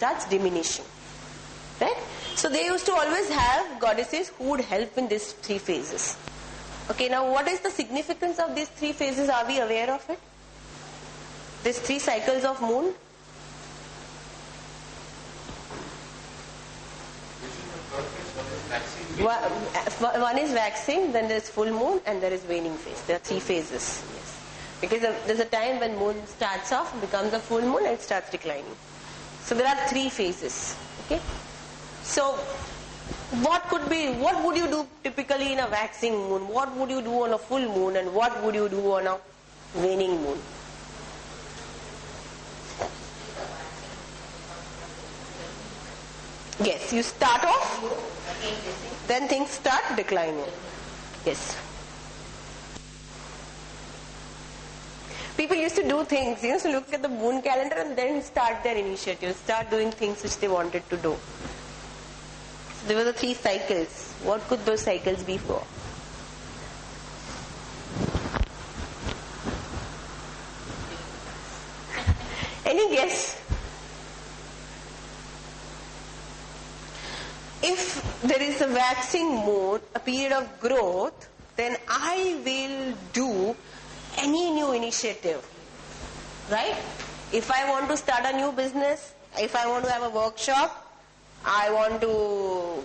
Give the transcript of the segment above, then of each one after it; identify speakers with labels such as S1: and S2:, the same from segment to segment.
S1: starts diminishing. Right? So they used to always have goddesses who would help in these three phases. Okay, now what is the significance of these three phases? Are we aware of it? These three cycles of moon? One is waxing, then there is full moon, and there is waning phase. There are three phases. Yes. Because there's a time when moon starts off, becomes a full moon, and it starts declining. So there are three phases. Okay. So what would you do typically in a waxing moon? What would you do on a full moon, and what would you do on a waning moon? Yes, you start off, then things start declining. Yes. People used to do things, so look at the moon calendar and then start their initiative, start doing things which they wanted to do. So there were the three cycles. What could those cycles be for? Any guess? If there is a waxing moon, a period of growth, then I will do any new initiative, right? If I want to start a new business, if I want to have a workshop, I want to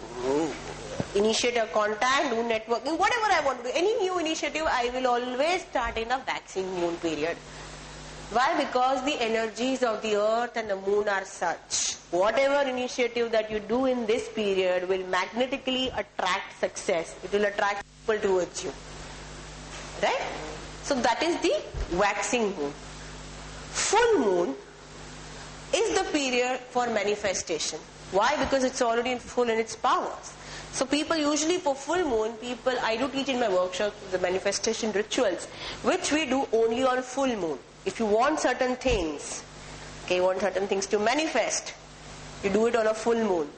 S1: initiate a contact, do networking, whatever I want to do, any new initiative, I will always start in a waxing moon period. Why? Because the energies of the earth and the moon are such. Whatever initiative that you do in this period will magnetically attract success. It will attract people towards you. Right? So that is the waxing moon. Full moon is the period for manifestation. Why? Because it's already in full in its powers. So people usually for full moon, I do teach in my workshop the manifestation rituals, which we do only on full moon. If you want certain things, you want certain things to manifest, you do it on a full moon.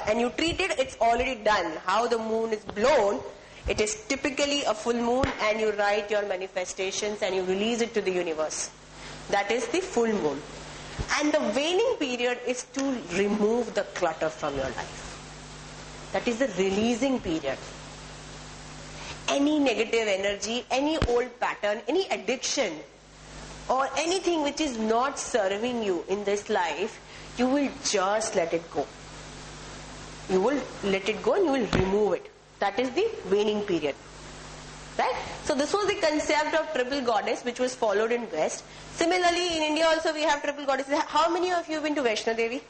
S1: And you treat it, it's already done. How the moon is blown, it is typically a full moon, and you write your manifestations and you release it to the universe. That is the full moon. And the waning period is to remove the clutter from your life. That is the releasing period. Any negative energy, any old pattern, any addiction, or anything which is not serving you in this life, you will just let it go. You will let it go and you will remove it. That is the waning period. Right? So this was the concept of triple goddess which was followed in West. Similarly, in India also we have triple goddesses. How many of you have been to Vaishno Devi?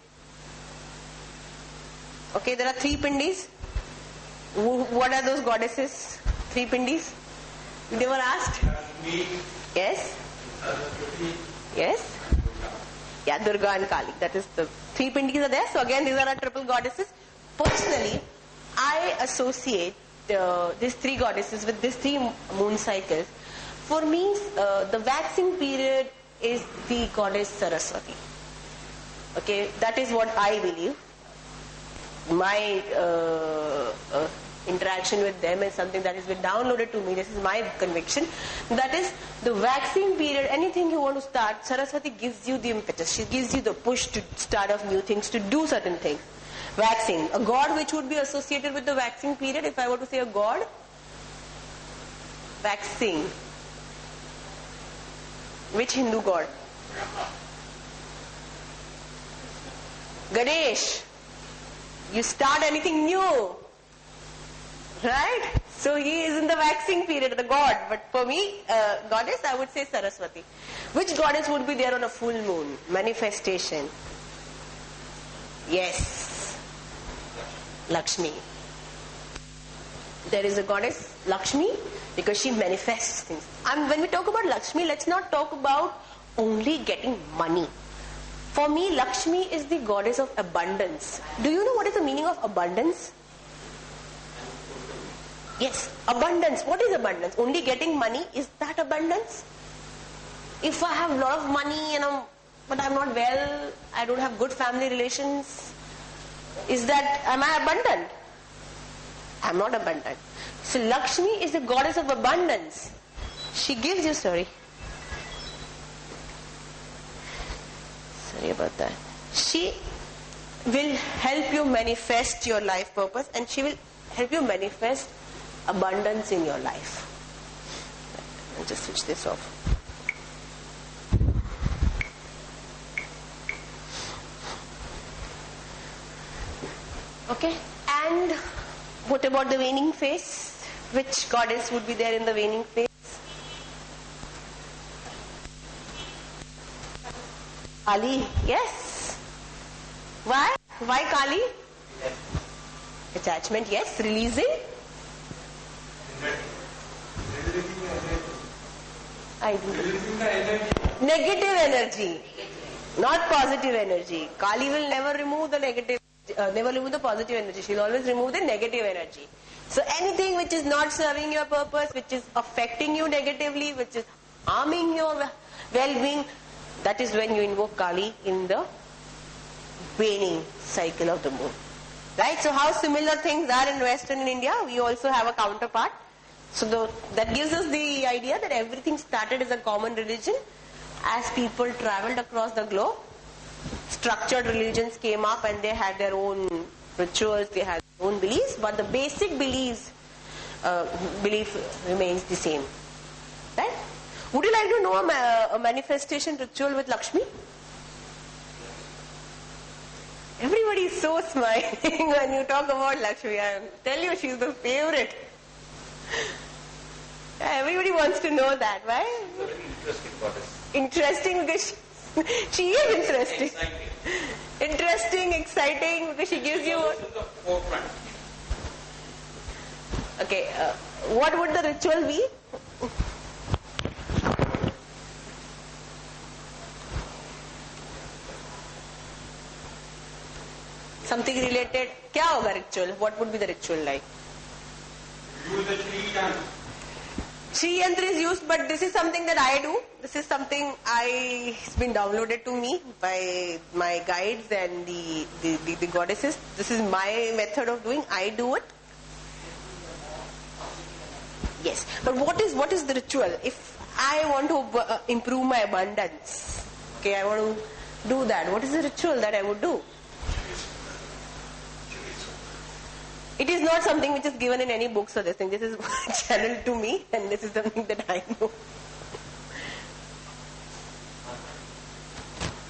S1: Okay, there are three pindis. What are those goddesses? Three pindis? You never asked? Yes? Yes? Yeah, Durga and Kali. That is the three pindis are there. So again, these are our triple goddesses. Personally, I associate these three goddesses with these three moon cycles. For me, the waxing period is the goddess Saraswati. Okay, that is what I believe. My interaction with them is something that has been downloaded to me. This is my conviction. That is the waxing period. Anything you want to start, Saraswati gives you the impetus. She gives you the push to start off new things, to do certain things. Waxing. A god which would be associated with the waxing period, if I were to say a god. Waxing. Which Hindu god? Ganesh. You start anything new. Right? So he is in the waxing period, the god. But for me, goddess, I would say Saraswati. Which goddess would be there on a full moon? Manifestation. Yes. Lakshmi. There is a goddess, Lakshmi, because she manifests things. And when we talk about Lakshmi, let's not talk about only getting money. For me, Lakshmi is the goddess of abundance. Do you know what is the meaning of abundance? Yes, abundance. What is abundance? Only getting money, is that abundance? If I have a lot of money, but I'm not well, I don't have good family relations, am I abundant? I'm not abundant. So Lakshmi is the goddess of abundance. She gives you, sorry about that. She will help you manifest your life purpose, and she will help you manifest abundance in your life. I'll just switch this off. Okay, and what about the waning phase? Which goddess would be there in the waning phase? Kali, yes. Why? Why Kali? Attachment, yes. Releasing? I do. Negative energy, not positive energy. Kali will never remove the negative, never remove the positive energy. She will always remove the negative energy. So anything which is not serving your purpose, which is affecting you negatively, which is harming your well-being, that is when you invoke Kali in the waning cycle of the moon. Right? So how similar things are in Western India, we also have a counterpart. So that gives us the idea that everything started as a common religion. As people traveled across the globe, structured religions came up and they had their own rituals, they had their own beliefs, but the basic belief remains the same. Right? Would you like to know a manifestation ritual with Lakshmi? Everybody is so smiling when you talk about Lakshmi. I tell you, she's the favorite. Everybody wants to know that. Why?
S2: It's a very interesting goddess.
S1: Interesting because she is interesting. Interesting, exciting because she gives you.
S2: The forefront.
S1: Okay, what would the ritual be? Something related. क्या होगा ritual? What would be the ritual like?
S2: Use the Sri Yantra.
S1: Sri Yantra is used, but this is something that I do. This is something it's been downloaded to me by my guides and the goddesses. This is my method of doing. I do it. Yes, but what is the ritual? If I want to improve my abundance, okay, I want to do that. What is the ritual that I would do? It is not something which is given in any books or this thing. This is channeled to me, and this is something that I know.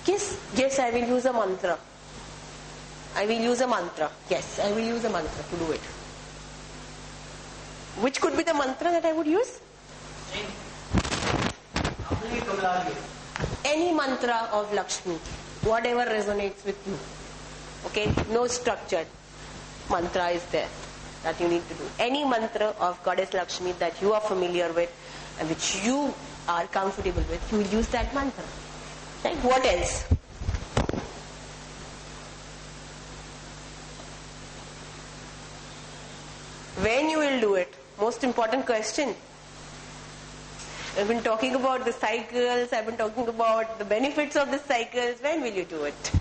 S1: Yes, I will use a mantra. I will use a mantra. Yes, I will use a mantra to do it. Which could be the mantra that I would use? Any mantra of Lakshmi, whatever resonates with you. Okay, no structured mantra is there that you need to do. Any mantra of Goddess Lakshmi that you are familiar with and which you are comfortable with, you will use that mantra. Right? What else? When you will do it? Most important question. I've been talking about the cycles, I've been talking about the benefits of the cycles. When will you do it?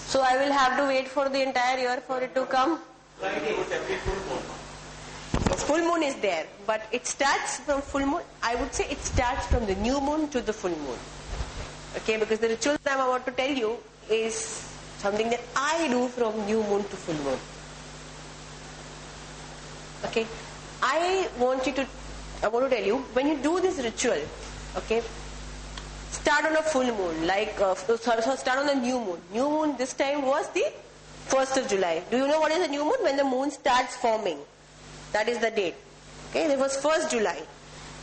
S1: So I will have to wait for the entire year for it to come? Yes, full moon is there, but it starts from full moon. I would say it starts from the new moon to the full moon. Okay, because the ritual that I'm about to tell you is something that I do from new moon to full moon. Okay, I want to tell you, when you do this ritual, okay, start on a full moon, start on a new moon. New moon this time was the 1st of July. Do you know what is a new moon? When the moon starts forming. That is the date. Okay, it was 1st July.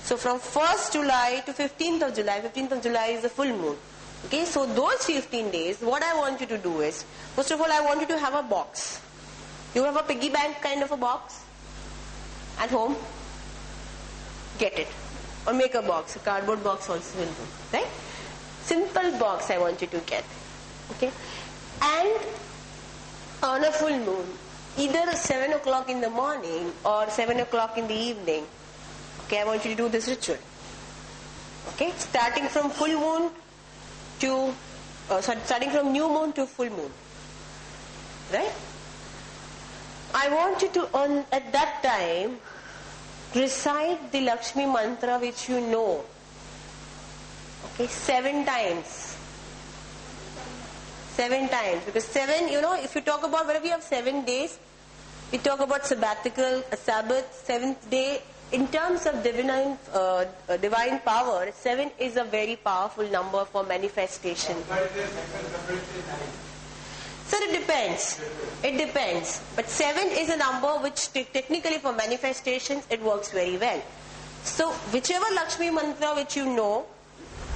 S1: So from 1st July to 15th of July, 15th of July is the full moon. Okay, so those 15 days, what I want you to do is, first of all, I want you to have a box. You have a piggy bank kind of a box at home? Get it. Or make a box, a cardboard box also will do. Right? Simple box I want you to get. Okay? And on a full moon, either 7 o'clock in the morning or 7 o'clock in the evening, okay, I want you to do this ritual. Okay? Starting from full moon to, starting from new moon to full moon. Right? I want you to, at that time, recite the Lakshmi mantra which you know Okay, 7 times. 7 times. Because 7, if you talk about whenever you have 7 days, we talk about sabbatical, a Sabbath, 7th day. In terms of divine power, 7 is a very powerful number for manifestation. Sir, it depends. It depends. But 7 is a number which technically for manifestations, it works very well. So, whichever Lakshmi mantra which you know,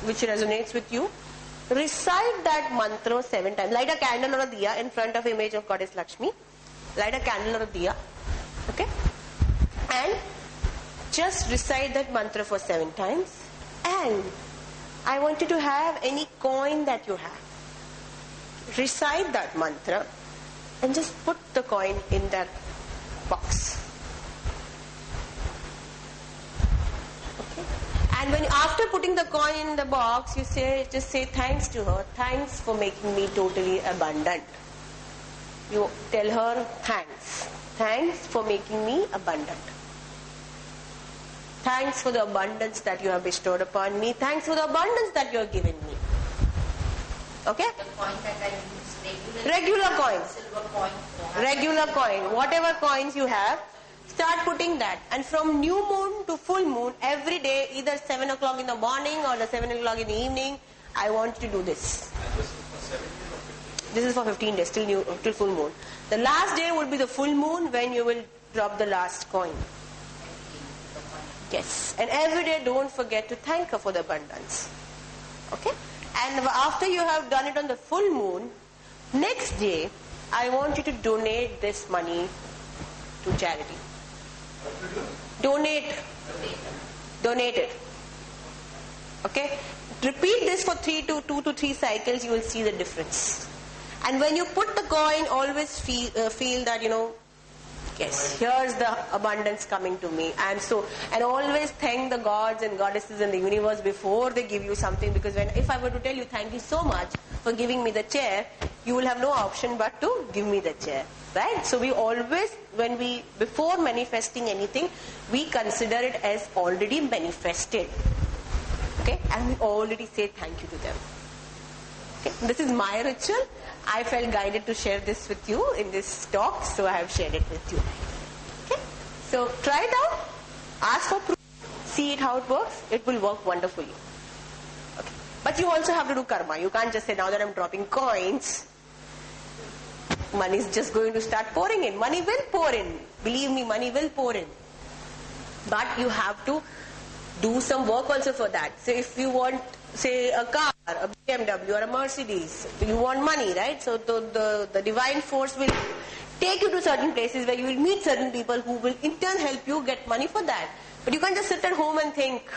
S1: which resonates with you, recite that mantra 7 times. Light a candle or a diya in front of image of Goddess Lakshmi. Light a candle or a diya. Okay? And just recite that mantra for 7 times. And I want you to have any coin that you have. Recite that mantra and just put the coin in that box. Okay? And when after putting the coin in the box, you just say thanks to her. Thanks for making me totally abundant. You tell her thanks. Thanks for making me abundant. Thanks for the abundance that you have bestowed upon me. Thanks for the abundance that you have given me. Okay?
S3: The coin that I use
S1: Regular coin.
S3: Silver coin.
S1: Regular coin. Whatever coins you have, start putting that. And from new moon to full moon, every day, either 7 o'clock in the morning or 7 o'clock in the evening, I want you to do this. This is for 15 days, till full moon. The last day would be the full moon when you will drop the last coin. Yes. And every day don't forget to thank her for the abundance. Okay? And after you have done it on the full moon, next day, I want you to donate this money to charity. Donate. Donate it. Okay? Repeat this for 2 to 3 cycles, you will see the difference. And when you put the coin, always feel that, yes, here's the abundance coming to me. And always thank the gods and goddesses in the universe before they give you something, because if I were to tell you thank you so much for giving me the chair, you will have no option but to give me the chair. Right? So we always, before manifesting anything, we consider it as already manifested. Okay? And we already say thank you to them. Okay? This is my ritual. I felt guided to share this with you in this talk, so I have shared it with you. Okay? So try it out. Ask for proof. See it how it works. It will work wonderfully. Okay. But you also have to do karma. You can't just say, now that I'm dropping coins, money is just going to start pouring in. Money will pour in. Believe me, money will pour in. But you have to do some work also for that. So if you want, say, a car, a BMW or a Mercedes, you want money, right? So the divine force will take you to certain places where you will meet certain people who will in turn help you get money for that. But you can't just sit at home and think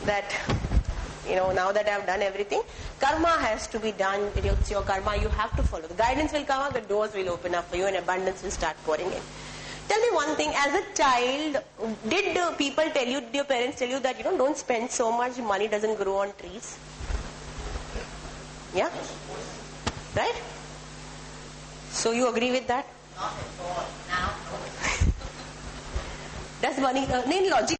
S1: that, now that I've done everything, karma has to be done. It's your karma, you have to follow. The guidance will come up, the doors will open up for you, and abundance will start pouring in. Tell me one thing, as a child, did your parents tell you that, don't spend so much, money doesn't grow on trees? Yeah? Right? So you agree with that?
S3: Not at all. Now,
S1: Does money, in logic,